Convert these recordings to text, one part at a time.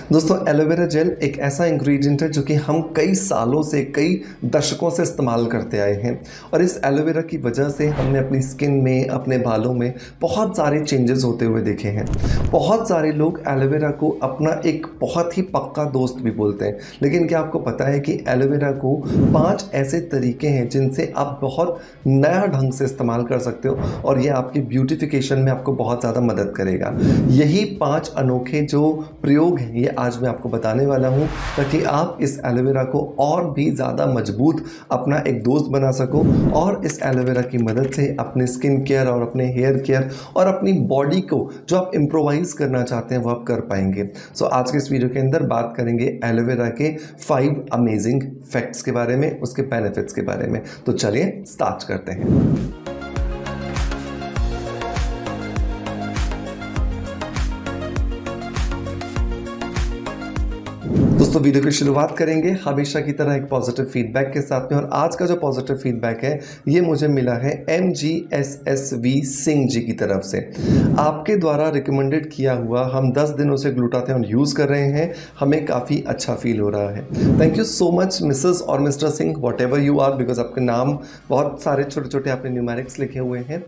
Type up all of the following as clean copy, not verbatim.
दोस्तों aloe vera gel एक ऐसा इंग्रेडिएंट है जो कि हम कई सालों से कई दशकों से इस्तेमाल करते आए हैं और इस एलोवेरा की वजह से हमने अपनी स्किन में अपने बालों में बहुत सारे चेंजेस होते हुए देखे हैं। बहुत सारे लोग एलोवेरा को अपना एक बहुत ही पक्का दोस्त भी बोलते हैं, लेकिन क्या आपको पता है कि एलोवेरा को 5 ऐसे तरीके हैं जिनसे आप बहुत नया ढंग से इस्तेमाल कर सकते हो और ये आपकी ब्यूटिफिकेशन में आपको बहुत ज़्यादा मदद करेगा। यही 5 अनोखे जो प्रयोग हैं ये आज मैं आपको बताने वाला हूं ताकि आप इस एलोवेरा को और भी ज़्यादा मजबूत अपना एक दोस्त बना सको और इस एलोवेरा की मदद से अपने स्किन केयर और अपने हेयर केयर और अपनी बॉडी को जो आप इम्प्रोवाइज करना चाहते हैं वो आप कर पाएंगे। सो आज के इस वीडियो के अंदर बात करेंगे एलोवेरा के 5 अमेजिंग फैक्ट्स के बारे में, उसके बेनिफिट्स के बारे में। तो चलिए स्टार्ट करते हैं। दोस्तों वीडियो की शुरुआत करेंगे हमेशा की तरह एक पॉजिटिव फीडबैक के साथ में और आज का जो पॉजिटिव फीडबैक है ये मुझे मिला है MGSSV सिंह जी की तरफ से। आपके द्वारा रिकमेंडेड किया हुआ हम 10 दिनों से ग्लूटाथियोन यूज़ कर रहे हैं, हमें काफ़ी अच्छा फील हो रहा है। Thank you so much missus और mister Singh, whatever you are, because आपके नाम बहुत सारे छोटे छोटे आपने न्यूमेरिक्स लिखे हुए हैं।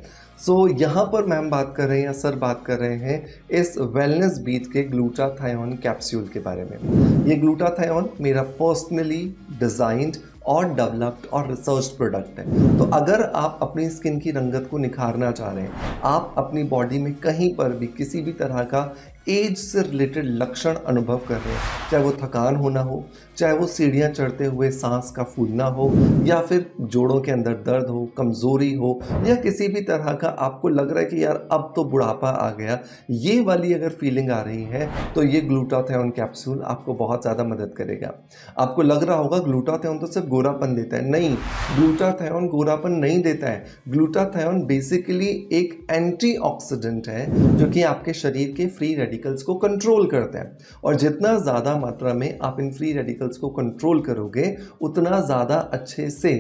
यहाँ पर मैम बात कर रहे हैं या सर बात कर रहे हैं इस वेलनेस बीट के ग्लूटाथायोन कैप्सूल के बारे में। ये ग्लूटाथायोन मेरा पर्सनली डिज़ाइंड और डेवलप्ड और रिसर्च प्रोडक्ट है। तो अगर आप अपनी स्किन की रंगत को निखारना चाह रहे हैं, आप अपनी बॉडी में कहीं पर भी किसी भी तरह का एज से रिलेटेड लक्षण अनुभव कर रहे हैं, चाहे वो थकान होना हो, चाहे वो सीढ़ियाँ चढ़ते हुए सांस का फूलना हो, या फिर जोड़ों के अंदर दर्द हो, कमज़ोरी हो, या किसी भी तरह का आपको लग रहा है कि यार अब तो बुढ़ापा आ गया, ये वाली अगर फीलिंग आ रही है तो ये ग्लूटाथियोन कैप्सूल आपको बहुत ज़्यादा मदद करेगा। आपको लग रहा होगा ग्लूटाथियोन तो सिर्फ गोरापन देता है, नहीं, ग्लूटाथियोन गोरापन नहीं देता है। ग्लूटाथियोन बेसिकली एक एंटीऑक्सीडेंट है जो कि आपके शरीर के फ्री रेडिकल्स को कंट्रोल करते हैं और जितना ज़्यादा मात्रा में आप इन फ्री रेडिकल्स को कंट्रोल करोगे उतना ज़्यादा अच्छे से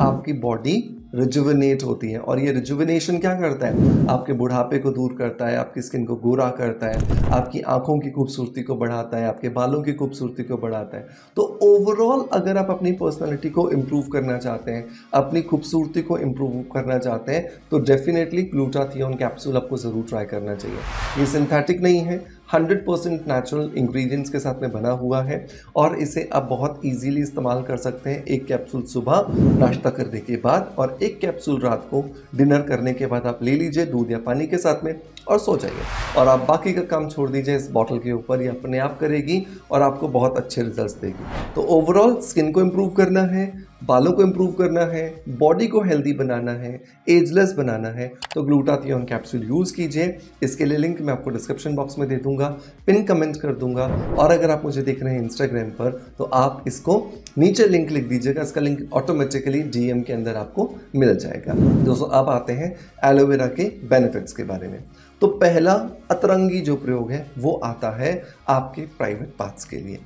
आपकी बॉडी रिजुविनेट होती है। और ये रिजुविनेशन क्या करता है? आपके बुढ़ापे को दूर करता है, आपकी स्किन को गोरा करता है, आपकी आंखों की खूबसूरती को बढ़ाता है, आपके बालों की खूबसूरती को बढ़ाता है। तो ओवरऑल अगर आप अपनी पर्सनालिटी को इम्प्रूव करना चाहते हैं, अपनी खूबसूरती को इम्प्रूव करना चाहते हैं, तो डेफिनेटली ग्लूटाथियोन कैप्सूल आपको ज़रूर ट्राई करना चाहिए। ये सिंथेटिक नहीं है, 100% नेचुरल इंग्रेडिएंट्स के साथ में बना हुआ है और इसे आप बहुत इजीली इस्तेमाल कर सकते हैं। एक कैप्सूल सुबह नाश्ता करने के बाद और एक कैप्सूल रात को डिनर करने के बाद आप ले लीजिए दूध या पानी के साथ में और सो जाइए और आप बाकी का काम छोड़ दीजिए इस बॉटल के ऊपर, ये अपने आप करेगी और आपको बहुत अच्छे रिजल्ट्स देगी। तो ओवरऑल स्किन को इम्प्रूव करना है, बालों को इम्प्रूव करना है, बॉडी को हेल्दी बनाना है, एजलेस बनाना है, तो ग्लूटाथियोन कैप्सूल यूज़ कीजिए। इसके लिए लिंक मैं आपको डिस्क्रिप्शन बॉक्स में दे दूंगा, पिन कमेंट कर दूंगा और अगर आप मुझे देख रहे हैं इंस्टाग्राम पर तो आप इसको नीचे लिंक लिख दीजिएगा, इसका लिंक ऑटोमेटिकली DM के अंदर आपको मिल जाएगा। दोस्तों अब आते हैं एलोवेरा के बेनिफिट्स के बारे में। तो पहला अतरंगी जो प्रयोग है वो आता है आपके प्राइवेट पार्ट्स के लिए।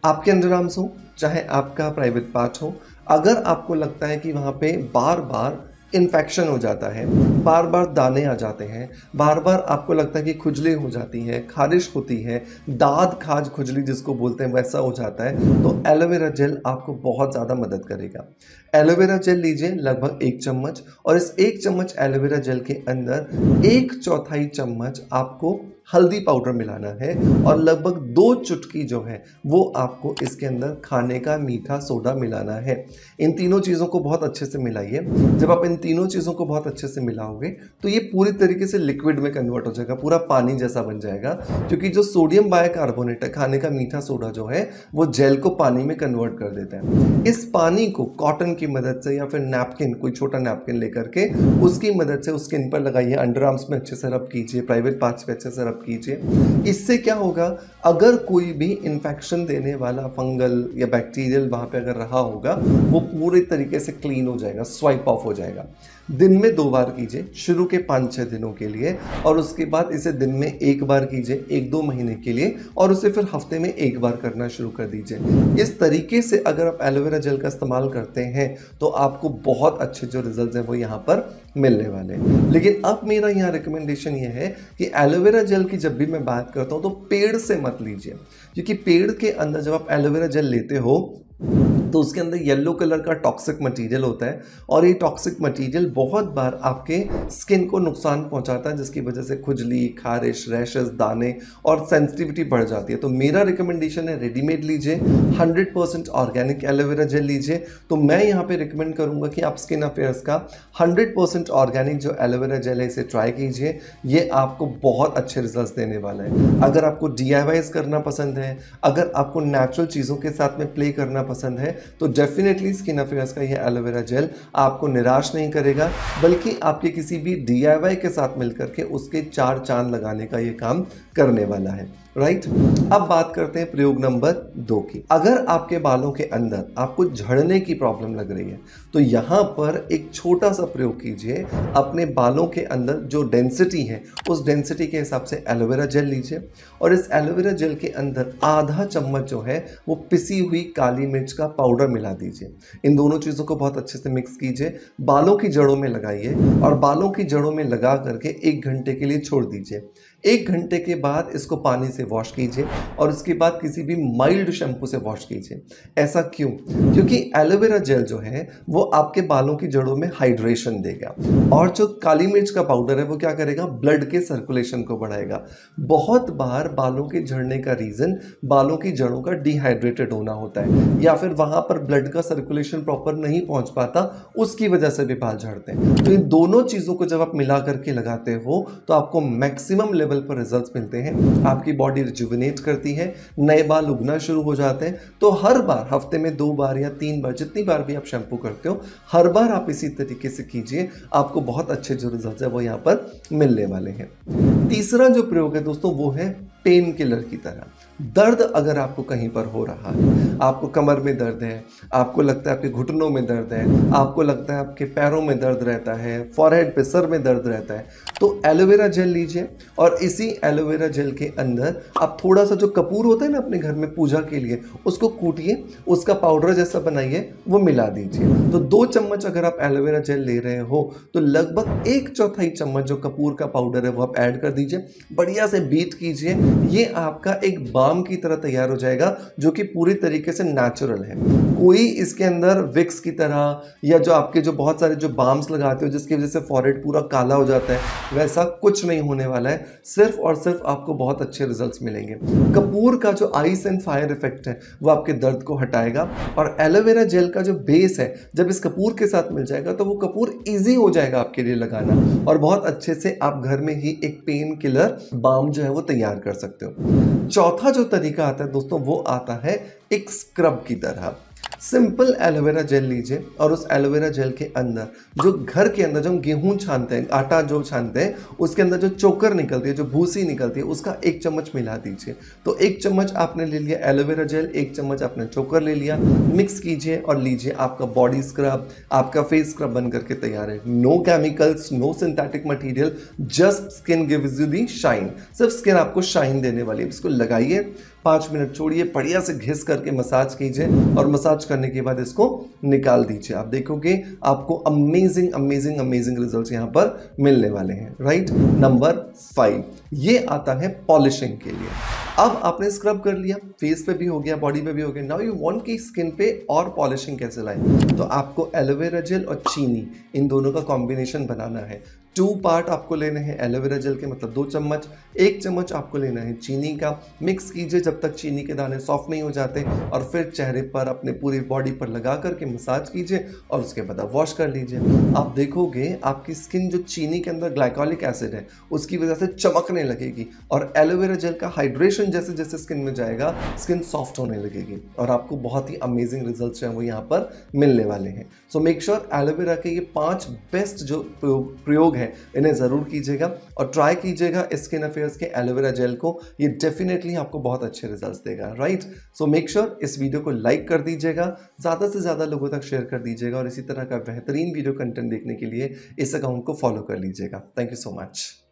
आपके अंडरआर्म्स हो चाहे आपका प्राइवेट पार्ट हो, अगर आपको लगता है कि वहाँ पे बार बार इन्फेक्शन हो जाता है, बार बार दाने आ जाते हैं, बार बार आपको लगता है कि खुजली हो जाती है, खारिश होती है, दाद खाज खुजली जिसको बोलते हैं वैसा हो जाता है, तो एलोवेरा जेल आपको बहुत ज़्यादा मदद करेगा। एलोवेरा जेल लीजिए लगभग 1 चम्मच और इस 1 चम्मच एलोवेरा जेल के अंदर 1/4 चम्मच आपको हल्दी पाउडर मिलाना है और लगभग 2 चुटकी जो है वो आपको इसके अंदर खाने का मीठा सोडा मिलाना है। इन तीनों चीज़ों को बहुत अच्छे से मिलाइए। जब आप इन तीनों चीज़ों को बहुत अच्छे से मिलाओगे तो ये पूरी तरीके से लिक्विड में कन्वर्ट हो जाएगा, पूरा पानी जैसा बन जाएगा, क्योंकि जो सोडियम बाइकार्बोनेट है, खाने का मीठा सोडा जो है वो जेल को पानी में कन्वर्ट कर देता है। इस पानी को कॉटन की मदद से या फिर नैपकिन, कोई छोटा नैपकिन लेकर के उसकी मदद से स्किन पर लगाइए, अंडरआर्म्स में अच्छे से रब कीजिए, प्राइवेट पार्ट्स पे अच्छे से कीजिए। इससे क्या होगा, अगर कोई भी इन्फेक्शन देने वाला फंगल या बैक्टीरियल वहां पे अगर रहा होगा वो पूरे तरीके से क्लीन हो जाएगा, स्वाइप ऑफ हो जाएगा। दिन में 2 बार कीजिए शुरू के 5-6 दिनों के लिए और उसके बाद इसे दिन में 1 बार कीजिए 1-2 महीने के लिए और उसे फिर हफ्ते में 1 बार करना शुरू कर दीजिए। इस तरीके से अगर आप एलोवेरा जेल का इस्तेमाल करते हैं तो आपको बहुत अच्छे जो रिजल्ट हैं वो यहाँ पर मिलने वाले हैं। लेकिन अब मेरा यहाँ रिकमेंडेशन ये है कि एलोवेरा जेल की जब भी मैं बात करता हूँ तो पेड़ से मत लीजिए, क्योंकि पेड़ के अंदर जब आप एलोवेरा जेल लेते हो तो उसके अंदर येलो कलर का टॉक्सिक मटेरियल होता है, और ये टॉक्सिक मटेरियल बहुत बार आपके स्किन को नुकसान पहुंचाता है, जिसकी वजह से खुजली, खारिश, रैशेस, दाने और सेंसिटिविटी बढ़ जाती है। तो मेरा रिकमेंडेशन है रेडीमेड लीजिए, 100% ऑर्गेनिक एलोवेरा जेल लीजिए। तो मैं यहाँ पे रिकमेंड करूँगा कि आप स्किन अफेयर्स का 100% ऑर्गेनिक जो एलोवेरा जेल है इसे ट्राई कीजिए, ये आपको बहुत अच्छे रिजल्ट देने वाला है। अगर आपको DIYs करना पसंद है, अगर आपको नेचुरल चीज़ों के साथ में प्ले करना पसंद है, तो डेफिनेटली स्किन अफेयर्स का ये एलोवेरा जेल आपको निराश नहीं करेगा, बल्कि आपके किसी भी DIY के साथ मिलकर के उसके 4 चांद लगाने का ये काम करने वाला है। राइट, अब बात करते हैं प्रयोग नंबर 2 की। अगर आपके बालों के अंदर आपको झड़ने की प्रॉब्लम लग रही है तो यहाँ पर एक छोटा सा प्रयोग कीजिए। अपने बालों के अंदर जो डेंसिटी है उस डेंसिटी के हिसाब से एलोवेरा जेल लीजिए, और इस एलोवेरा जेल के अंदर आधा चम्मच जो है वो पिसी हुई काली मिर्च का पाउडर मिला दीजिए। इन दोनों चीज़ों को बहुत अच्छे से मिक्स कीजिए, बालों की जड़ों में लगाइए, और बालों की जड़ों में लगा करके 1 घंटे के लिए छोड़ दीजिए। 1 घंटे के बाद इसको पानी से वॉश कीजिए, और उसके बाद किसी भी माइल्ड शैम्पू से वॉश कीजिए। ऐसा क्यों? क्योंकि एलोवेरा जेल जो है वो आपके बालों की जड़ों में हाइड्रेशन देगा, और जो काली मिर्च का पाउडर है वो क्या करेगा, ब्लड के सर्कुलेशन को बढ़ाएगा। बहुत बार बालों के झड़ने का रीज़न बालों की जड़ों का डिहाइड्रेटेड होना होता है, या फिर वहाँ पर ब्लड का सर्कुलेशन प्रॉपर नहीं पहुँच पाता, उसकी वजह से भी बाल झड़ते हैं। तो इन दोनों चीज़ों को जब आप मिला करके लगाते हो तो आपको मैक्सिमम लेवल पर रिजल्ट्स मिलते हैं। आपकी बॉडी रिजुविनेट करती है, नए बाल उगना शुरू हो जाते हैं। तो हर बार, हफ्ते में 2 बार या 3 बार, जितनी बार भी आप शैम्पू करते हो, हर बार आप इसी तरीके से कीजिए, आपको बहुत अच्छे जो रिजल्ट्स है वो यहाँ पर मिलने वाले हैं। तीसरा जो प्रयोग है दोस्तों वो है पेन किलर की तरह। दर्द अगर आपको कहीं पर हो रहा है, आपको कमर में दर्द है, आपको लगता है आपके घुटनों में दर्द है, आपको लगता है आपके पैरों में दर्द रहता है, फॉरहेड पे, सर में दर्द रहता है, तो एलोवेरा जेल लीजिए, और इसी एलोवेरा जेल के अंदर आप थोड़ा सा जो कपूर होता है ना अपने घर में पूजा के लिए, उसको कूटिए, उसका पाउडर जैसा बनाइए, वो मिला दीजिए। तो 2 चम्मच अगर आप एलोवेरा जेल ले रहे हो तो लगभग 1/4 चम्मच जो कपूर का पाउडर है वो आप ऐड कर दीजिए, बढ़िया से बीट कीजिए। ये आपका एक बाम की तरह तैयार हो जाएगा, जो कि पूरी तरीके से नेचुरल है। कोई इसके अंदर विक्स की तरह, या जो आपके जो बहुत सारे जो बाम्स लगाते हो जिसकी वजह से फॉरहेड पूरा काला हो जाता है, वैसा कुछ नहीं होने वाला है। सिर्फ और सिर्फ आपको बहुत अच्छे रिजल्ट्स मिलेंगे। कपूर का जो आइस एंड फायर इफेक्ट है वो आपके दर्द को हटाएगा, और एलोवेरा जेल का जो बेस है जब इस कपूर के साथ मिल जाएगा तो वो कपूर ईजी हो जाएगा आपके लिए लगाना, और बहुत अच्छे से आप घर में ही एक पेन किलर बाम जो है वो तैयार कर सकते हो। चौथा जो तरीका आता है दोस्तों वो आता है एक स्क्रब की तरह। सिंपल एलोवेरा जेल लीजिए, और उस एलोवेरा जेल के अंदर जो घर के अंदर जो हम गेहूं छानते हैं, आटा जो छानते हैं, उसके अंदर जो चोकर निकलती है, जो भूसी निकलती है, उसका 1 चम्मच मिला दीजिए। तो 1 चम्मच आपने ले लिया एलोवेरा जेल, 1 चम्मच आपने चोकर ले लिया, मिक्स कीजिए और लीजिए। आपका बॉडी स्क्रब, आपका फेस स्क्रब बन करके तैयार है। No chemicals, no synthetic material, just skin gives you the shine. सिर्फ स्किन आपको शाइन देने वाली है। इसको लगाइए, 5 मिनट छोड़िए, बढ़िया से घिस करके मसाज कीजिए, और मसाज करने के बाद इसको निकाल दीजिए। आप देखोगे आपको अमेजिंग अमेजिंग अमेजिंग रिजल्ट्स यहाँ पर मिलने वाले हैं। राइट, नंबर 5 ये आता है पॉलिशिंग के लिए। अब आपने स्क्रब कर लिया, फेस पे भी हो गया, बॉडी पे भी हो गया। नाउ यू वांट कि स्किन पे और पॉलिशिंग कैसे लाएं, तो आपको एलोवेरा जेल और चीनी, इन दोनों का कॉम्बिनेशन बनाना है। 2 पार्ट आपको लेने हैं एलोवेरा जेल के, मतलब 2 चम्मच, 1 चम्मच आपको लेना है चीनी का। मिक्स कीजिए जब तक चीनी के दाने सॉफ्ट नहीं हो जाते, और फिर चेहरे पर, अपने पूरी बॉडी पर लगा करके मसाज कीजिए, और उसके बाद आप वॉश कर लीजिए। आप देखोगे आपकी स्किन जो चीनी के अंदर ग्लाइकोलिक एसिड है उसकी वजह से चमकने लगेगी, और एलोवेरा जेल का हाइड्रेशन जैसे जैसे स्किन में जाएगा, स्किन सॉफ्ट होने लगेगी, और आपको बहुत ही अमेजिंग रिजल्ट्स जो हैं वो यहाँ पर मिलने वाले हैं। सो मेक श्योर एलोवेरा के ये 5 बेस्ट जो प्रयोग हैं इन्हें ज़रूर कीजिएगा, और ट्राई कीजिएगा स्किन अफेयर्स के एलोवेरा जेल को। ये डेफिनेटली आपको बहुत अच्छे रिजल्ट्स देगा। राइट, सो मेक श्योर इस वीडियो को लाइक कर दीजिएगा, ज़्यादा से ज़्यादा लोगों तक शेयर कर दीजिएगा, और इसी तरह का बेहतरीन वीडियो कंटेंट देखने के लिए इस अकाउंट को फॉलो कर लीजिएगा। Thank you so much.